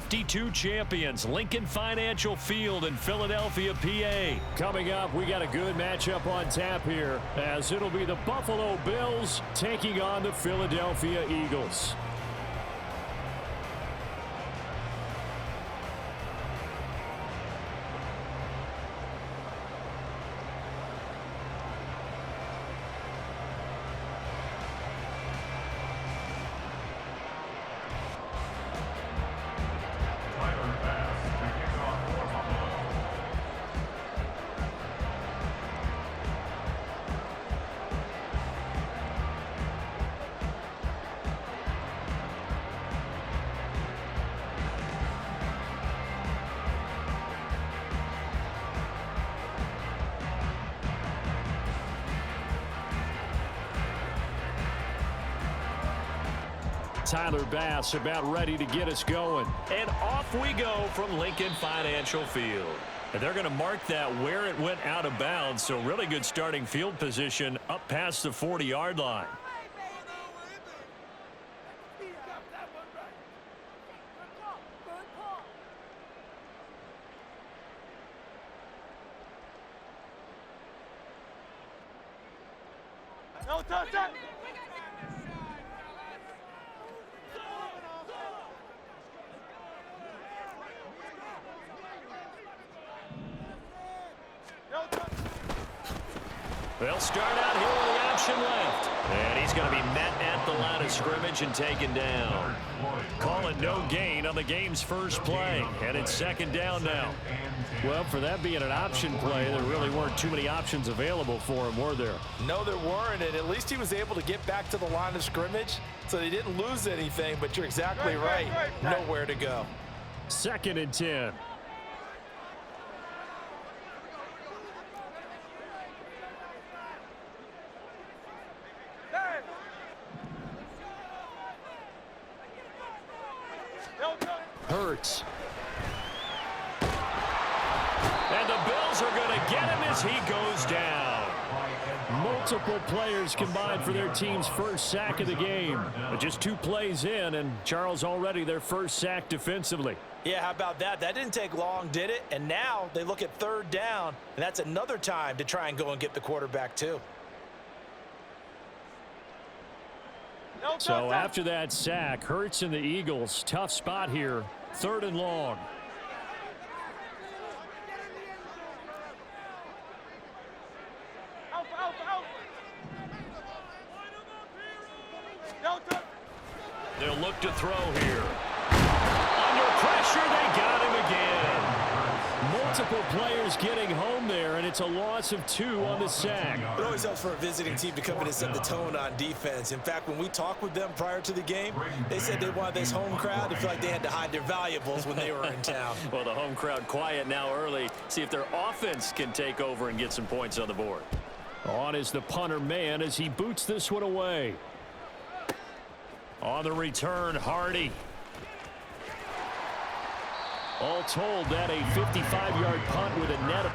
52 champions, Lincoln Financial Field in Philadelphia, PA. Coming up, we got a good matchup on tap here, as it'll be the Buffalo Bills taking on the Philadelphia Eagles. Tyler Bass about ready to get us going. And off we go from Lincoln Financial Field. And they're going to mark that where it went out of bounds, so really good starting field position up past the 40-yard line. No touchdown. They'll start out here with the option left. And he's going to be met at the line of scrimmage and taken down. Call it no gain on the game's first play. And it's second down now. Well, for that being an option play, there really weren't too many options available for him, were there? No, there weren't, and at least he was able to get back to the line of scrimmage, so they didn't lose anything, but you're exactly right. Nowhere to go. 2nd and 10. Hurts. And the Bills are going to get him as he goes down. Multiple players combined for their team's first sack of the game. But just 2 plays in, and Charles already their first sack defensively. Yeah, how about that? That didn't take long, did it? And now they look at 3rd down, and that's another time to try and go and get the quarterback too. So after that sack, Hurts and the Eagles, tough spot here, 3rd and long. They'll look to throw here. Under pressure, they got him again. Multiple players getting home there, and it's a loss of 2 on the sack. It always helps for a visiting team to come in and set the tone on defense. In fact, when we talked with them prior to the game, they said they wanted this home crowd to feel like they had to hide their valuables when they were in town. Well, the home crowd quiet now early. See if their offense can take over and get some points on the board. On is the punter man as he boots this one away. On the return, Hardy. All told, that a 55-yard punt with a net of...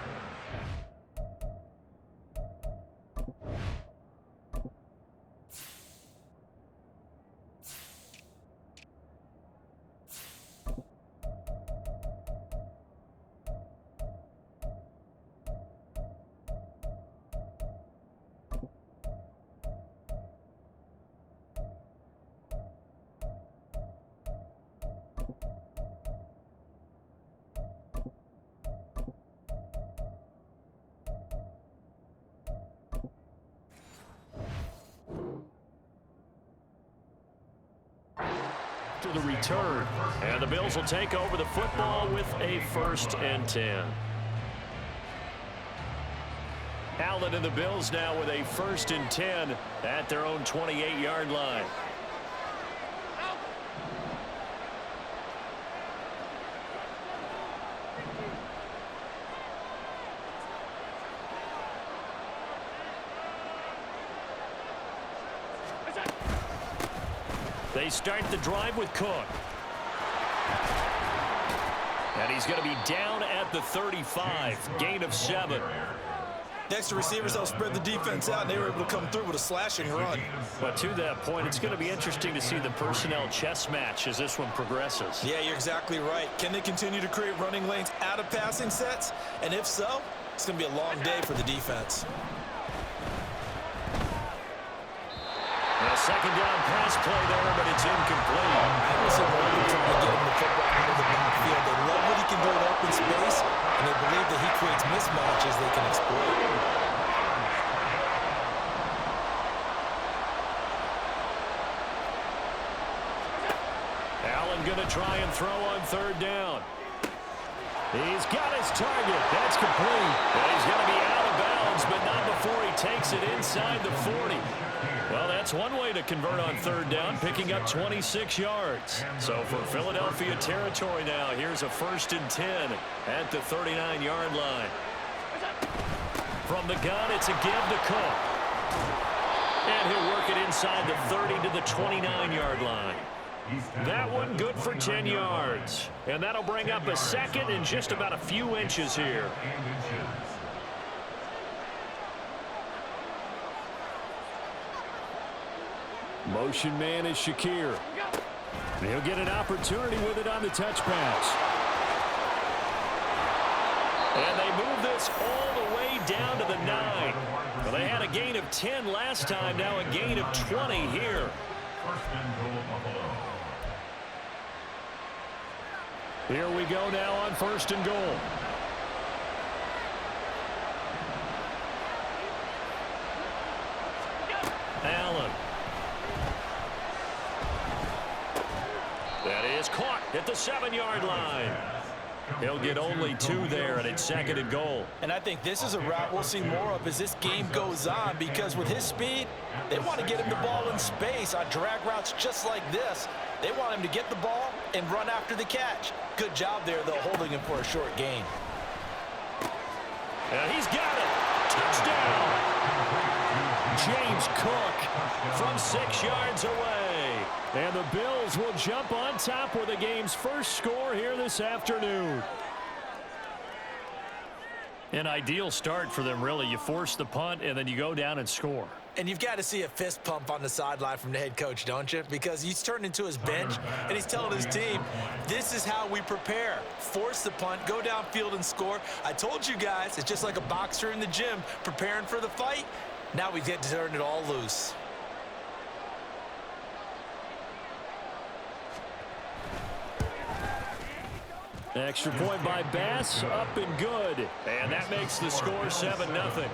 to the return. And the Bills will take over the football with a 1st and 10. Allen and the Bills now with a 1st and 10 at their own 28-yard line. They start the drive with Cook. And he's going to be down at the 35. Gain of 7. Next to receivers, they'll spread the defense out, and they were able to come through with a slashing run. But to that point, it's going to be interesting to see the personnel chess match as this one progresses. Yeah, you're exactly right. Can they continue to create running lanes out of passing sets? And if so, it's going to be a long day for the defense. A second down pass play there, but it's incomplete. Anderson wanted trying to get him the football into the backfield. They love what he can do in open space, and they believe that he creates mismatches they can exploit. Allen going to try and throw on third down. He's got his target. That's complete. And he's going to be out of bounds, but not before he takes it inside the 40. Well, that's one way to convert on third down, picking up 26 yards. So for Philadelphia territory now, here's a 1st and 10 at the 39-yard line. From the gun, it's a give to Cook. And he'll work it inside the 30 to the 29-yard line. That one good for 10 yards. And that'll bring up a second and just about a few inches here. Motion man is Shakir. He'll get an opportunity with it on the touch pass. And they move this all the way down to the 9. Well, they had a gain of 10 last time, now a gain of 20 here. Here we go now on 1st and goal. Allen. That is caught at the 7-yard line. He'll get only 2 there, and it's 2nd and goal. And I think this is a route we'll see more of as this game goes on, because with his speed, they want to get him the ball in space on drag routes just like this. They want him to get the ball and run after the catch. Good job there, though, holding him for a short gain. And he's got it. Touchdown. James Cook from 6 yards away. And the Bills will jump on top with the game's first score here this afternoon. An ideal start for them, really. You force the punt, and then you go down and score. And you've got to see a fist pump on the sideline from the head coach, don't you? Because he's turned into his bench, and he's telling his team, this is how we prepare. Force the punt, go downfield and score. I told you guys, it's just like a boxer in the gym preparing for the fight. Now we get to turn it all loose. Extra point by Bass, up and good. And that makes the score 7-0.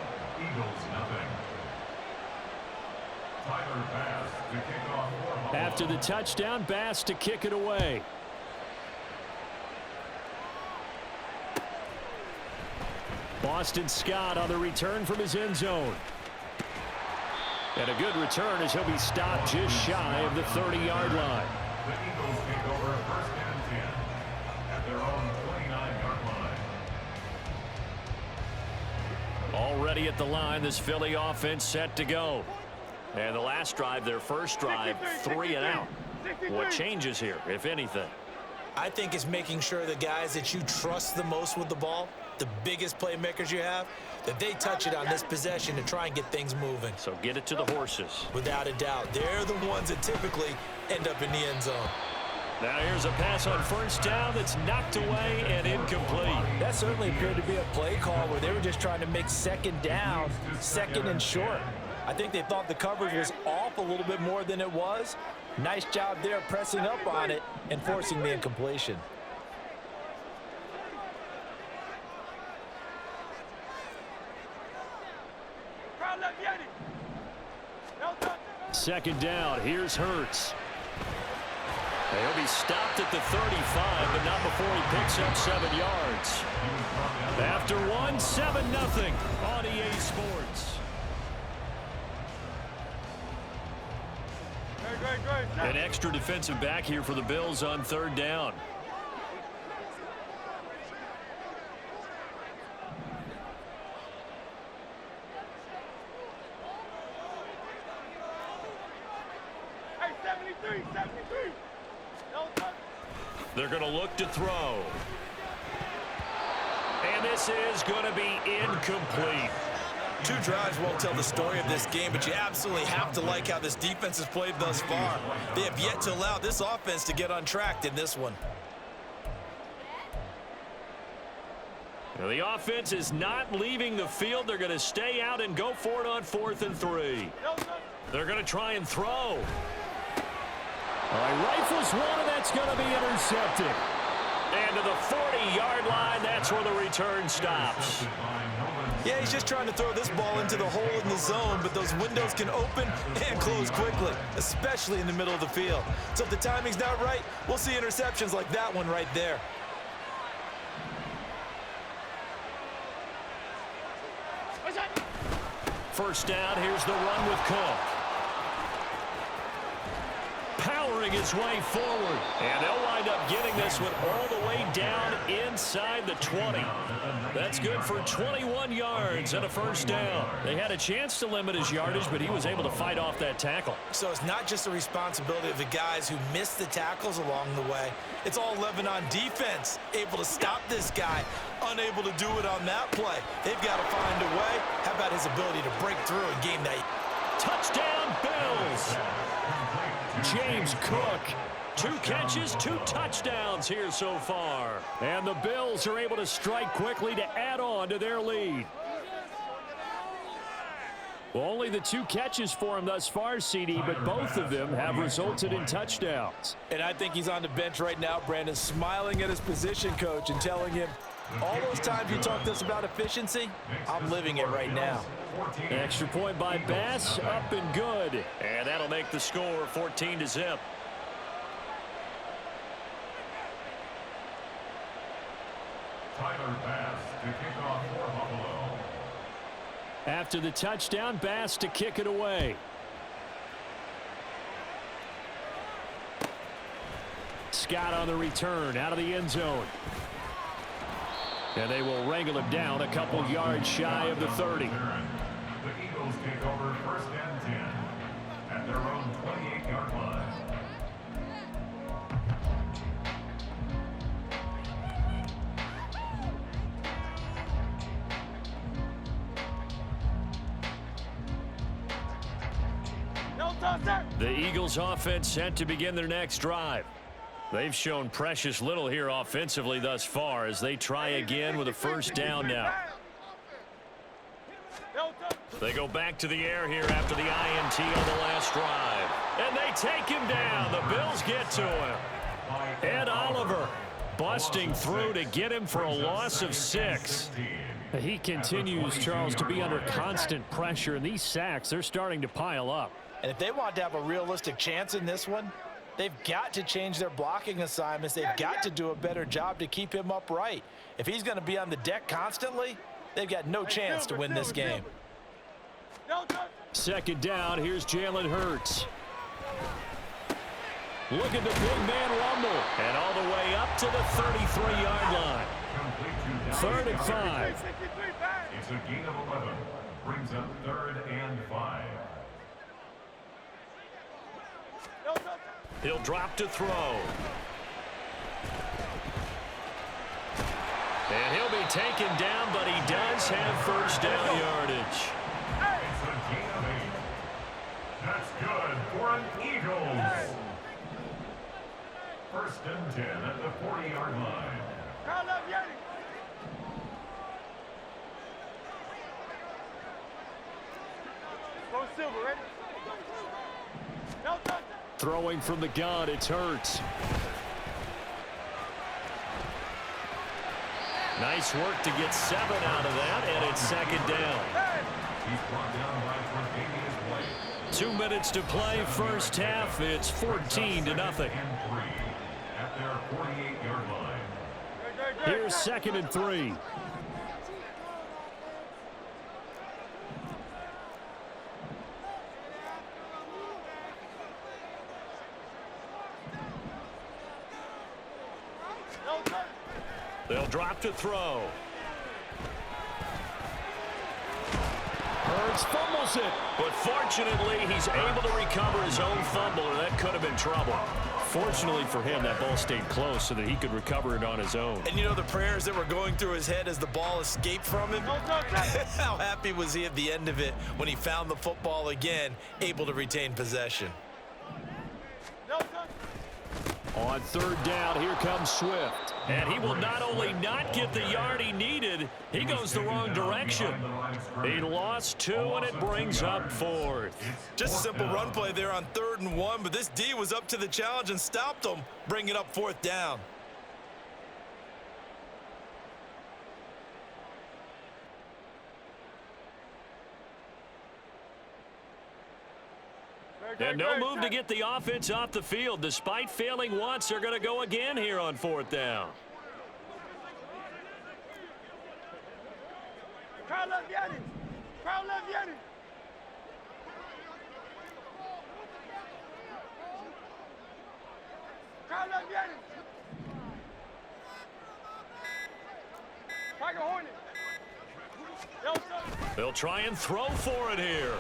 After the touchdown, Bass to kick it away. Boston Scott on the return from his end zone. And a good return as he'll be stopped just shy of the 30-yard line. The Eagles take over 1st and 10 at their own 29-yard line. Already at the line, this Philly offense set to go. And the last drive, their first drive, 3 and out. What changes here, if anything? I think it's making sure the guys that you trust the most with the ball, the biggest playmakers you have, that they touch it on this possession to try and get things moving. So get it to the horses. Without a doubt, they're the ones that typically end up in the end zone. Now here's a pass on 1st down that's knocked away and incomplete. That certainly appeared to be a play call where they were just trying to make 2nd down, 2nd and short. I think they thought the coverage was off a little bit more than it was. Nice job there pressing up on it and forcing the incompletion. Second down, here's Hurts. He'll be stopped at the 35, but not before he picks up 7 yards. After 7-0 on EA Sports. An extra defensive back here for the Bills on 3rd down. They're going to look to throw. And this is going to be incomplete. 2 drives won't tell the story of this game, but you absolutely have to like how this defense has played thus far. They have yet to allow this offense to get untracked in this one. Now the offense is not leaving the field. They're going to stay out and go for it on 4th and 3. They're going to try and throw. All right, rifles one, and that's going to be intercepted. And to the 40-yard line, that's where the return stops. Yeah, he's just trying to throw this ball into the hole in the zone, but those windows can open and close quickly, especially in the middle of the field. So if the timing's not right, we'll see interceptions like that one right there. First down, here's the run with Cook. Powering his way forward. And they'll wind up getting this one all the way down inside the 20. That's good for 21 yards and a first down. They had a chance to limit his yardage, but he was able to fight off that tackle. So it's not just the responsibility of the guys who missed the tackles along the way. It's all 11 on defense, able to stop this guy, unable to do it on that play. They've got to find a way. How about his ability to break through and game that? Touchdown, Bills! James Cook, 2 catches, 2 touchdowns here so far. And the Bills are able to strike quickly to add on to their lead. Well, only the 2 catches for him thus far, CD, but both of them have resulted in touchdowns. And I think he's on the bench right now, Brandon, smiling at his position coach and telling him, all those times you talked to us about efficiency, I'm living it right now. Extra point by Bass, up and good. And that'll make the score 14-0. Tyler Bass to kick off for Buffalo. After the touchdown, Bass to kick it away. Scott on the return out of the end zone. And they will wrangle him down a couple yards shy of the 30. The Eagles take over 1st and 10 at their own 28-yard line. The Eagles offense set to begin their next drive. They've shown precious little here offensively thus far as they try again with a first down now. They go back to the air here after the INT on the last drive. And they take him down. The Bills get to him. Ed Oliver busting through to get him for a loss of 6. He continues, Charles, to be under constant pressure, and these sacks, they're starting to pile up. And if they want to have a realistic chance in this one, they've got to change their blocking assignments. They've got to do a better job to keep him upright. If he's going to be on the deck constantly, they've got no chance to win this game. Second down, here's Jalen Hurts. Look at the big man rumble. And all the way up to the 33-yard line. 3rd and 5. It's a gain of 11. Brings up 3rd and 5. He'll drop to throw. And he'll be taken down, but he does have first down yardage. It's a gain of 8. That's good for an Eagles. 1st and 10 at the 40-yard line. Throwing from the gun, it's Hurts. Nice work to get 7 out of that, and it's 2nd down. He's brought down by Cornelius Blake. 2 minutes to play, first half. It's 14-0. And 3 at their 48-yard line. Here's 2nd and 3. They'll drop to throw. Hurts fumbles it. But fortunately, he's able to recover his own fumble, or that could have been trouble. Fortunately for him, that ball stayed close so that he could recover it on his own. And you know the prayers that were going through his head as the ball escaped from him? How happy was he at the end of it when he found the football again, able to retain possession? On third down, here comes Swift. And he will not only not get the yard he needed, he goes the wrong direction. He lost 2, and it brings up 4th. Just a simple run play there on 3rd and 1, but this D was up to the challenge and stopped him, bringing up 4th down. And no move to get the offense off the field. Despite failing once, they're going to go again here on 4th down. They'll try and throw for it here.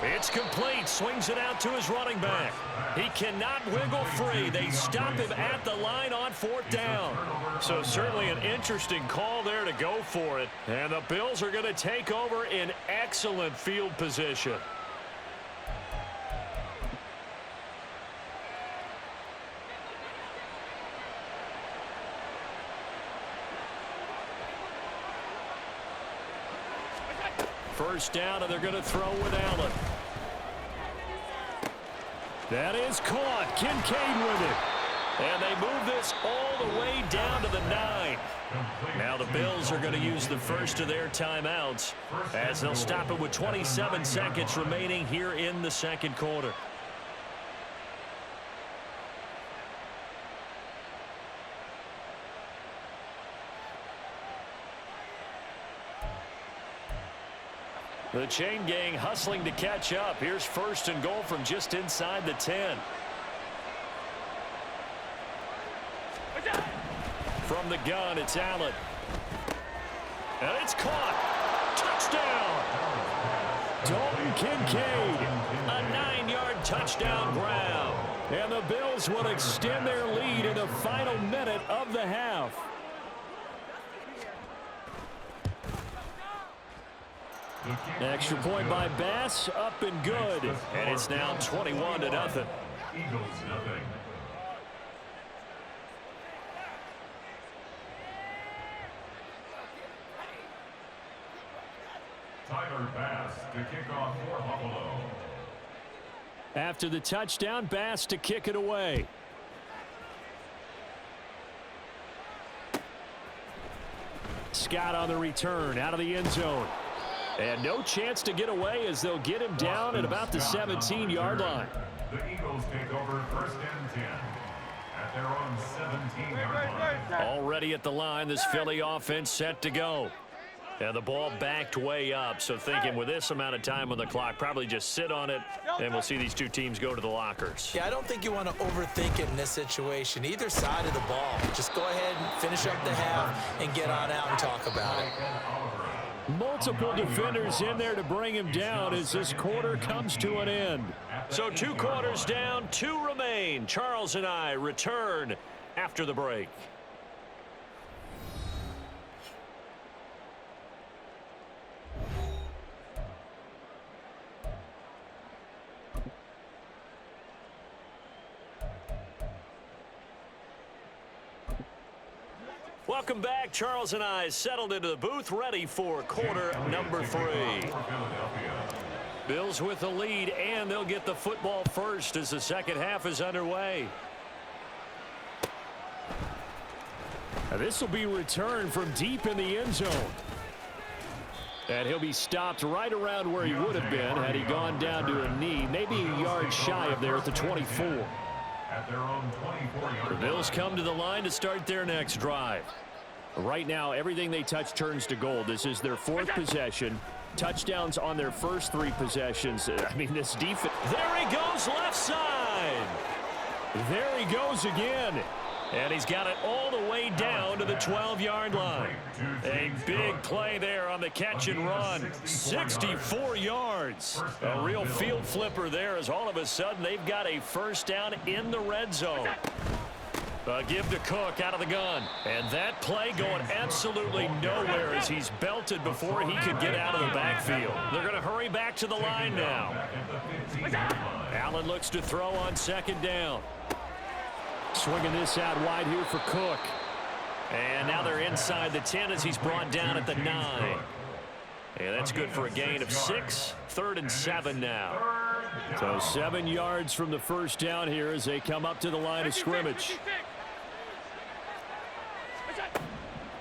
It's complete. Swings it out to his running back. He cannot wiggle free. They stop him at the line on 4th down. So certainly an interesting call there to go for it. And the Bills are going to take over in excellent field position. First down, and they're going to throw with Allen. That is caught. Kincaid with it. And they move this all the way down to the 9. Now the Bills are going to use the first of their timeouts as they'll stop it with 27 seconds remaining here in the second quarter. The chain gang hustling to catch up. Here's 1st and goal from just inside the 10. From the gun, it's Allen. And it's caught. Touchdown. Dalton Kincaid. A 9-yard touchdown grab. And the Bills will extend their lead in the final minute of the half. Extra point by Bass, up and good. And it's now 21-0. Eagles 0. Tyler Bass to kick off for Buffalo. After the touchdown, Bass to kick it away. Scott on the return, out of the end zone. And no chance to get away as they'll get him down at about the 17-yard line. The Eagles take over 1st and 10 at their own 17-yard line. Already at the line, this Philly offense set to go. And the ball backed way up, so thinking with this amount of time on the clock, probably just sit on it, and we'll see these two teams go to the lockers. Yeah, I don't think you want to overthink it in this situation. Either side of the ball. Just go ahead and finish up the half and get on out and talk about it. Multiple defenders in there to bring him down as this quarter comes to an end. So 2 quarters down, 2 remain. Charles and I return after the break. Welcome back. Charles and I settled into the booth, ready for quarter number 3. Bills with the lead, and they'll get the football first as the second half is underway. Now this will be returned from deep in the end zone. And he'll be stopped right around where he would have been had he gone down to a knee, maybe a yard shy of there at the 24. At their own 24-yard The Bills come to the line to start their next drive. Right now, everything they touch turns to gold. This is their 4th possession. Touchdowns on their first 3 possessions. I mean, this defense. There he goes, left side. There he goes again. And he's got it all the way down to the 12-yard line. A big play there on the catch and run. 64 yards. A real field flipper there as all of a sudden they've got a first down in the red zone. Give to Cook out of the gun. And that play going absolutely nowhere as he's belted before he could get out of the backfield. They're going to hurry back to the line now. Allen looks to throw on second down. Swinging this out wide here for Cook. And now they're inside the 10 as he's brought down at the 9. And that's good for a gain of 6. 3rd and 7 now. So 7 yards from the first down here as they come up to the line of scrimmage.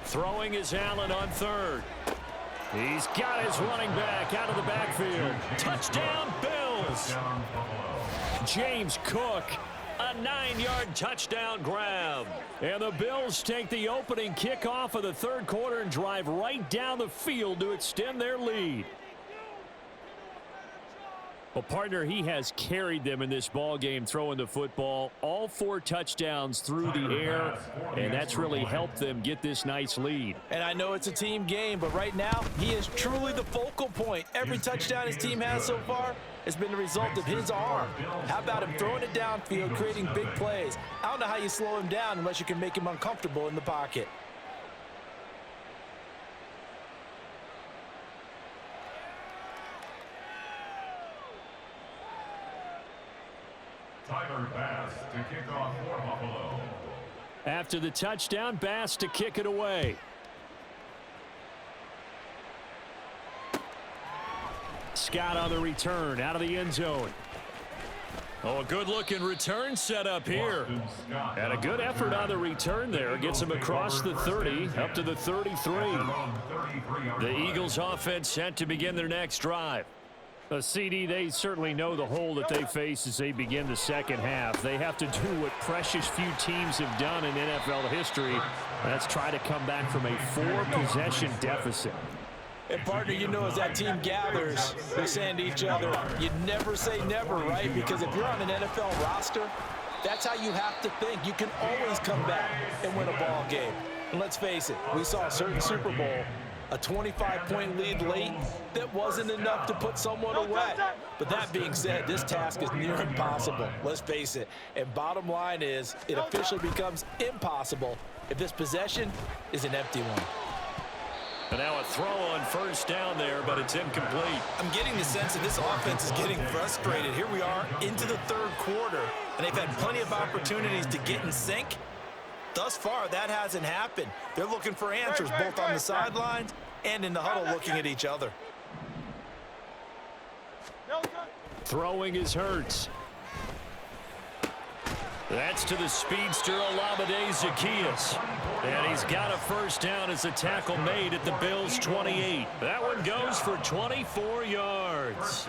Throwing is Allen on 3rd. He's got his running back out of the backfield. Touchdown, Bills. James Cook. A 9-yard touchdown grab. And the Bills take the opening kickoff of the third quarter and drive right down the field to extend their lead. Well, partner, he has carried them in this ball game throwing the football. All 4 touchdowns through the air, and that's really helped them get this nice lead. And I know it's a team game, but right now, he is truly the focal point. Every touchdown his team has so far has been the result of his arm. How about him throwing it downfield, creating big plays? I don't know how you slow him down unless you can make him uncomfortable in the pocket. Tyler Bass to kick off for Buffalo. After the touchdown, Bass to kick it away. Scott on the return out of the end zone. Oh, a good-looking return set up here. And a good effort on the return there. Gets him across the 30, up to the 33. The Eagles offense set to begin their next drive. CD, they certainly know the hole that they face as they begin the second half. They have to do what precious few teams have done in NFL history. That's try to come back from a 4-possession deficit. And, partner, you know, as that team gathers, they're saying to each other, you never say never, right? Because if you're on an NFL roster, that's how you have to think. You can always come back and win a ball game. And let's face it, we saw a certain Super Bowl, a 25-point lead late that wasn't enough to put someone away. But that being said, this task is near impossible. Let's face it. And bottom line is, it officially becomes impossible if this possession is an empty one. And now a throw on first down there, but it's incomplete. I'm getting the sense that this offense is getting frustrated. Here we are into the third quarter, and they've had plenty of opportunities to get in sync. Thus far, that hasn't happened. They're looking for answers both on the sidelines and in the huddle looking at each other. Throwing is Hurts. That's to the speedster, Olamide Zaccheaus. And he's got a first down as a tackle made at the Bills' 28. That one goes for 24 yards.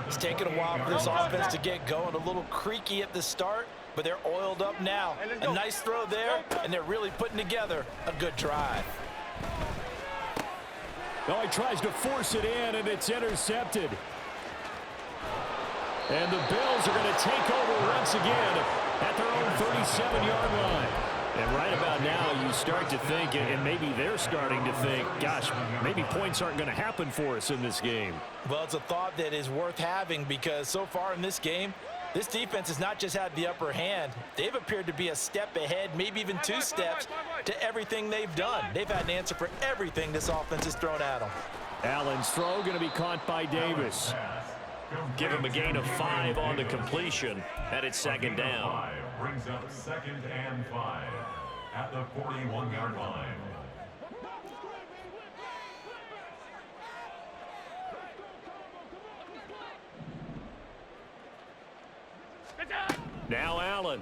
It's taken a while for this offense to get going. A little creaky at the start, but they're oiled up now. A nice throw there, and they're really putting together a good drive. Oh, he tries to force it in, and it's intercepted. And the Bills are going to take over once again at their own 37-yard line. And right about now, you start to think, and maybe they're starting to think, gosh, maybe points aren't going to happen for us in this game. Well, it's a thought that is worth having because so far in this game, this defense has not just had the upper hand. They've appeared to be a step ahead, maybe even 2 steps to everything they've done. They've had an answer for everything this offense has thrown at them. Allen's throw going to be caught by Davis. Give him a gain of 5 on the completion, and it's second down. Brings up 2nd and 5 at the 41-yard line. Now Allen.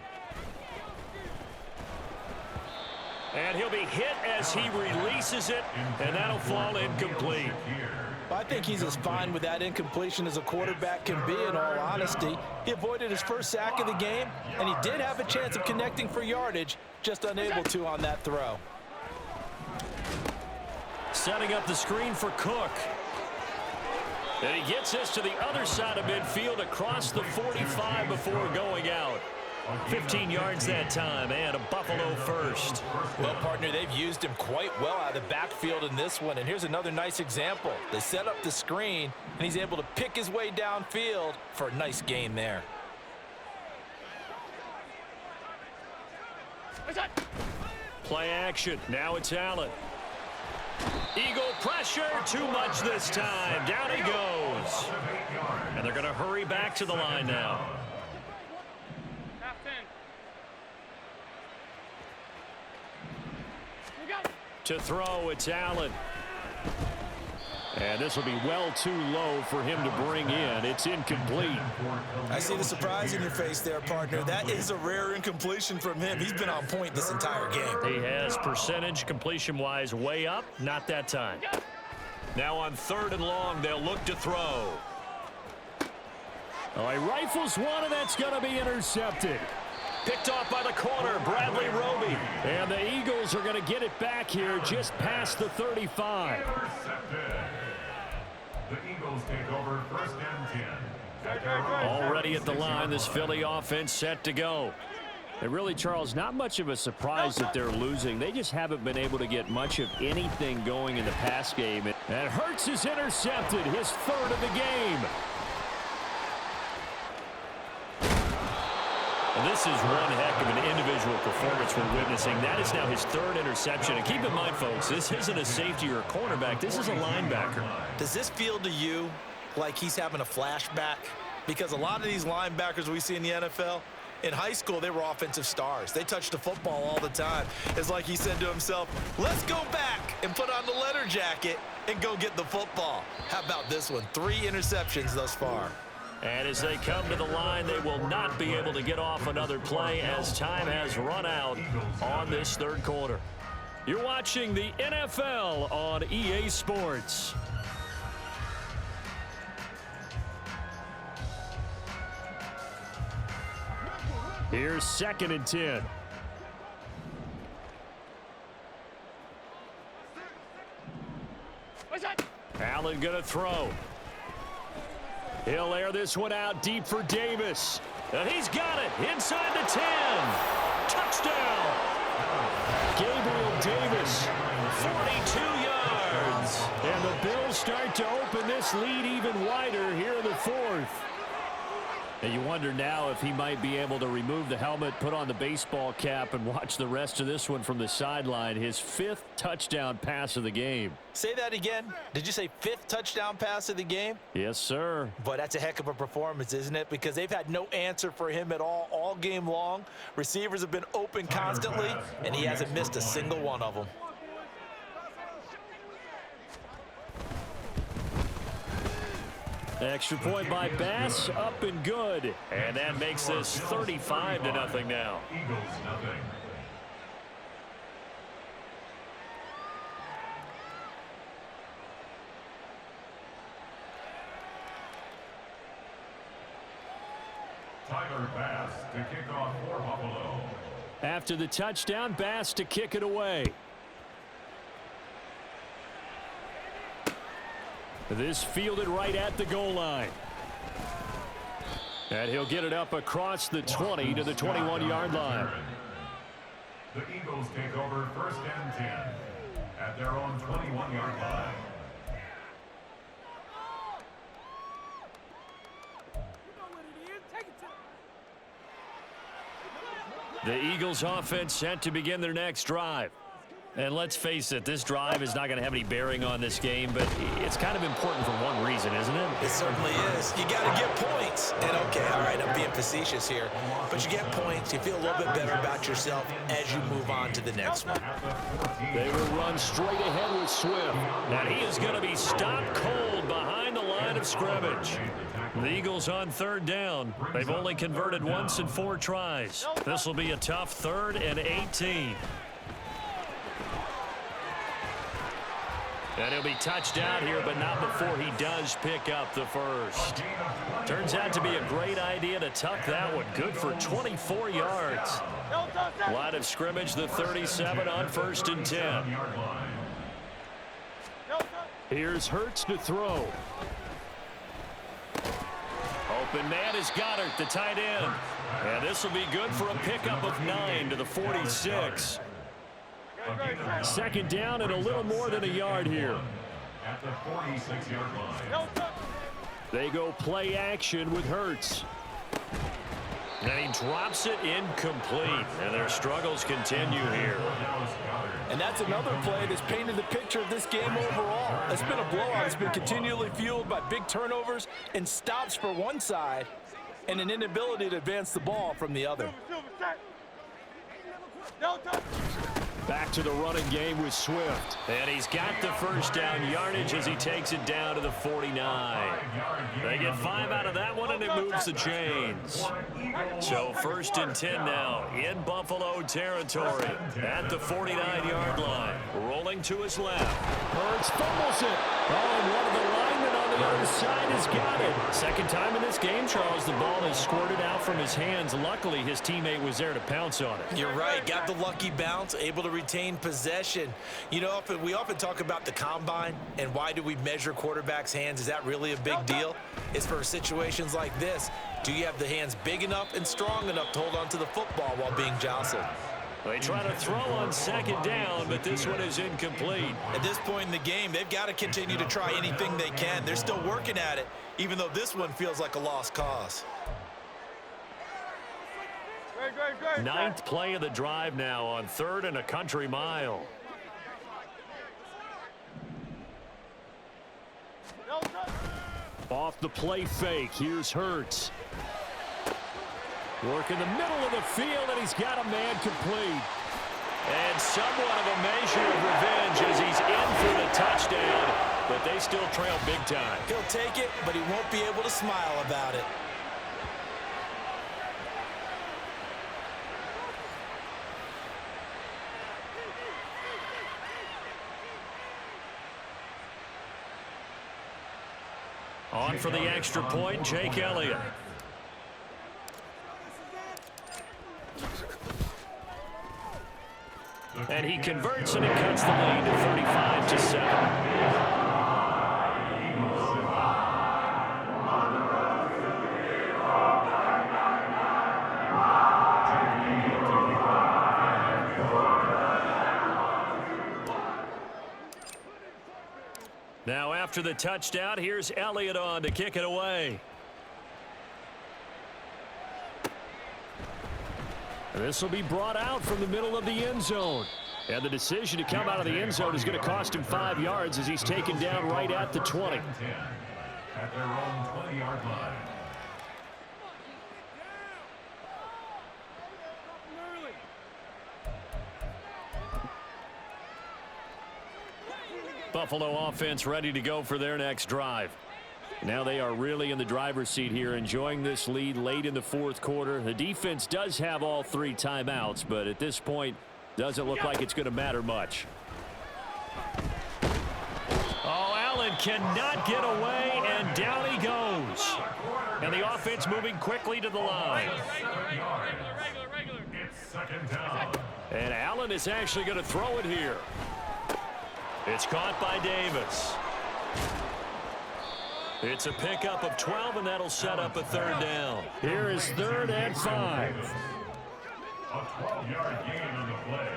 And he'll be hit as he releases it, and that'll fall incomplete. I think he's as fine with that incompletion as a quarterback can be, in all honesty. He avoided his first sack of the game, and he did have a chance of connecting for yardage, just unable to on that throw. Setting up the screen for Cook. And he gets this to the other side of midfield across the 45 before going out. 15 yards that time, and a Buffalo first. Well, partner, they've used him quite well out of the backfield in this one. And here's another nice example. They set up the screen, and he's able to pick his way downfield for a nice gain there. Play action. Now it's Allen. Eagle pressure. Too much this time. Down he goes. And they're going to hurry back to the line now. To throw, it's Allen. And this will be well too low for him to bring in. It's incomplete. I see the surprise in your face there, partner. That is a rare incompletion from him. He's been on point this entire game. He has percentage completion-wise way up. Not that time. Now on 3rd and long, they'll look to throw. Oh, he rifles one, and that's going to be intercepted. Picked off by the corner, Bradley Roby. And the Eagles are going to get it back here just past the 35. Intercepted. The Eagles take over 1st and 10. Already at the line, this Philly offense set to go. And really, Charles, not much of a surprise that they're losing. They just haven't been able to get much of anything going in the pass game. And Hurts is intercepted, his 3rd of the game. Well, this is one heck of an individual performance we're witnessing. That is now his 3rd interception. And keep in mind, folks, this isn't a safety or a cornerback. This is a linebacker. Does this feel to you like he's having a flashback? Because a lot of these linebackers we see in the NFL, in high school, they were offensive stars. They touched the football all the time. It's like he said to himself, let's go back and put on the leather jacket and go get the football. How about this one? 3 interceptions thus far. And as they come to the line, they will not be able to get off another play as time has run out on this 3rd quarter. You're watching the NFL on EA Sports. Here's 2nd and 10. Allen going to throw. He'll air this one out deep for Davis. And he's got it inside the 10. Touchdown. Gabriel Davis. 42 yards. And the Bills start to open this lead even wider here in the 4th. And you wonder now if he might be able to remove the helmet, put on the baseball cap, and watch the rest of this one from the sideline. His 5th touchdown pass of the game. Say that again. Did you say 5th touchdown pass of the game? Yes, sir. But that's a heck of a performance, isn't it? Because they've had no answer for him at all game long. Receivers have been open constantly, and he hasn't missed a single one of them. Extra point by Bass, up and good. And that makes this 35-0 now. Eagles nothing. Tyler Bass to kick off for Buffalo. After the touchdown, Bass to kick it away. This fielded right at the goal line. And he'll get it up across the 20 to the 21-yard line. The Eagles take over 1st and 10 at their own 21-yard line. The Eagles offense set to begin their next drive. And let's face it, this drive is not going to have any bearing on this game, but it's kind of important for one reason, isn't it? It certainly is. You got to get points. And okay, all right, I'm being facetious here, but you get points. You feel a little bit better about yourself as you move on to the next one. They will run straight ahead with Swift. And he is going to be stopped cold behind the line of scrimmage. The Eagles on 3rd down. They've only converted once in 4 tries. This will be a tough 3rd and 18. And he'll be touched out here, but not before he does pick up the 1st. Turns out to be a great idea to tuck that one. Good for 24 yards. Line of scrimmage, the 37 on 1st and 10. Here's Hurts to throw. Open man is Goddard, the tight end. And this will be good for a pickup of 9 to the 46. Second down and a little more than a yard here. At the 46-yard line. They go play action with Hurts. And he drops it incomplete. And their struggles continue here. And that's another play that's painted the picture of this game overall. It's been a blowout. It's been continually fueled by big turnovers and stops for one side and an inability to advance the ball from the other. Back to the running game with Swift. And he's got the first down yardage as he takes it down to the 49. They get 5 out of that one, and it moves the chains. So 1st and 10 now in Buffalo territory at the 49-yard line. Rolling to his left. Hurts fumbles it. Oh, and one of the linemen on the other side has got it. Second time in this game, Charles, the ball has squirted out from his hands. Luckily, his teammate was there to pounce on it. You're right. Got the lucky bounce, able to retain possession. You know, we often talk about the combine and why do we measure quarterbacks' hands. Is that really a big deal? It's for situations like this. Do you have the hands big enough and strong enough to hold on to the football while being jostled? They try to throw on second down, but this one is incomplete. At this point in the game, they've got to continue to try anything they can. They're still working at it, even though this one feels like a lost cause. 9th play of the drive now on 3rd and a country mile. Off the play fake. Here's Hurts. Work in the middle of the field, and he's got a man complete. And somewhat of a measure of revenge as he's in for the touchdown, but they still trail big time. He'll take it, but he won't be able to smile about it. On for the extra point, Jake Elliott. And he converts, and it cuts the lead to 35-7. Now after the touchdown, here's Elliott on to kick it away. This will be brought out from the middle of the end zone. And the decision to come out of the end zone is going to cost him 5 yards as he's taken down right at the 20. At their own 20-yard line. Buffalo offense ready to go for their next drive. Now they are really in the driver's seat here, enjoying this lead late in the 4th quarter. The defense does have all 3 timeouts, but at this point, doesn't look like it's going to matter much. Oh, Allen cannot get away, and down he goes. And the offense moving quickly to the line. It's 2nd down. And Allen is actually going to throw it here. It's caught by Davis. It's a pickup of 12, and that'll set up a 3rd down. Here is 3rd and 5. A 12-yard gain on the play.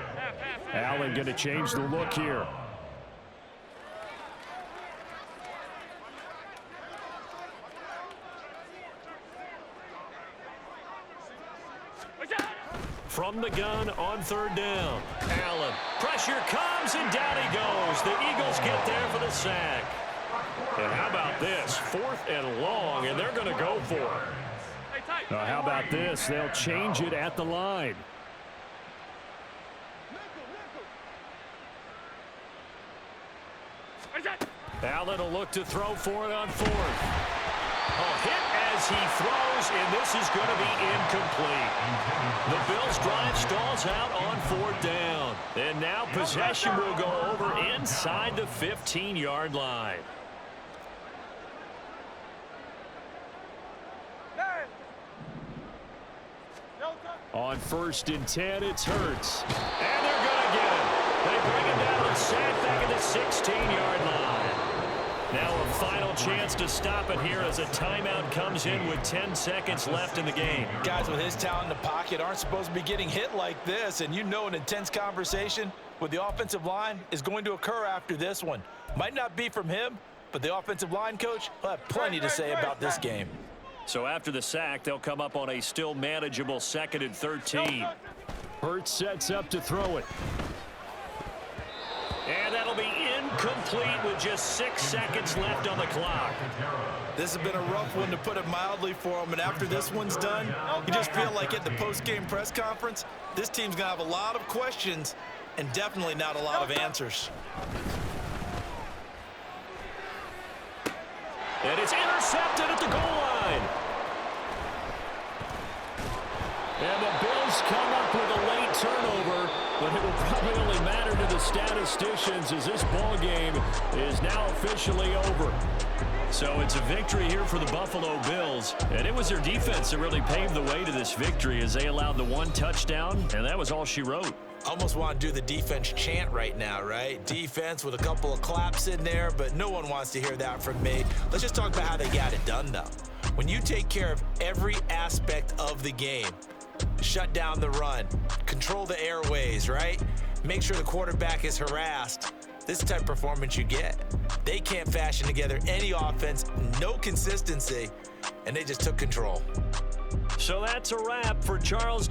Allen going to change the look here. From the gun on 3rd down. Allen. Pressure comes, and down he goes. The Eagles get there for the sack. And how about this? 4th and long, and they're going to go for it. How about this? They'll change it at the line. Allen will look to throw for it on 4th. Oh, hit as he throws, and this is going to be incomplete. The Bills' drive stalls out on 4th down. And now possession will go over inside the 15-yard line. On 1st and 10, it's Hurts. And they're going to get him. They bring him down and sack back at the 16-yard line. Now a final chance to stop it here as a timeout comes in with 10 seconds left in the game. Guys with his talent in the pocket aren't supposed to be getting hit like this, and you know an intense conversation with the offensive line is going to occur after this one. Might not be from him, but the offensive line coach will have plenty to say about this game. So after the sack, they'll come up on a still manageable 2nd and 13. Hurts sets up to throw it. And that'll be incomplete with just 6 seconds left on the clock. This has been a rough one, to put it mildly, for him. And after this one's done, you just feel like at the post-game press conference, this team's going to have a lot of questions and definitely not a lot of answers. And it's intercepted at the goal line. And the Bills come up with a late turnover, but it will probably only matter to the statisticians as this ball game is now officially over. So it's a victory here for the Buffalo Bills, and it was their defense that really paved the way to this victory as they allowed the 1 touchdown, and that was all she wrote. Almost want to do the defense chant right now, right? Defense with a couple of claps in there, but no one wants to hear that from me. Let's just talk about how they got it done, though. When you take care of every aspect of the game, shut down the run, control the airways, right? Make sure the quarterback is harassed. This type of performance you get. They can't fashion together any offense, no consistency, and they just took control. So that's a wrap for Charles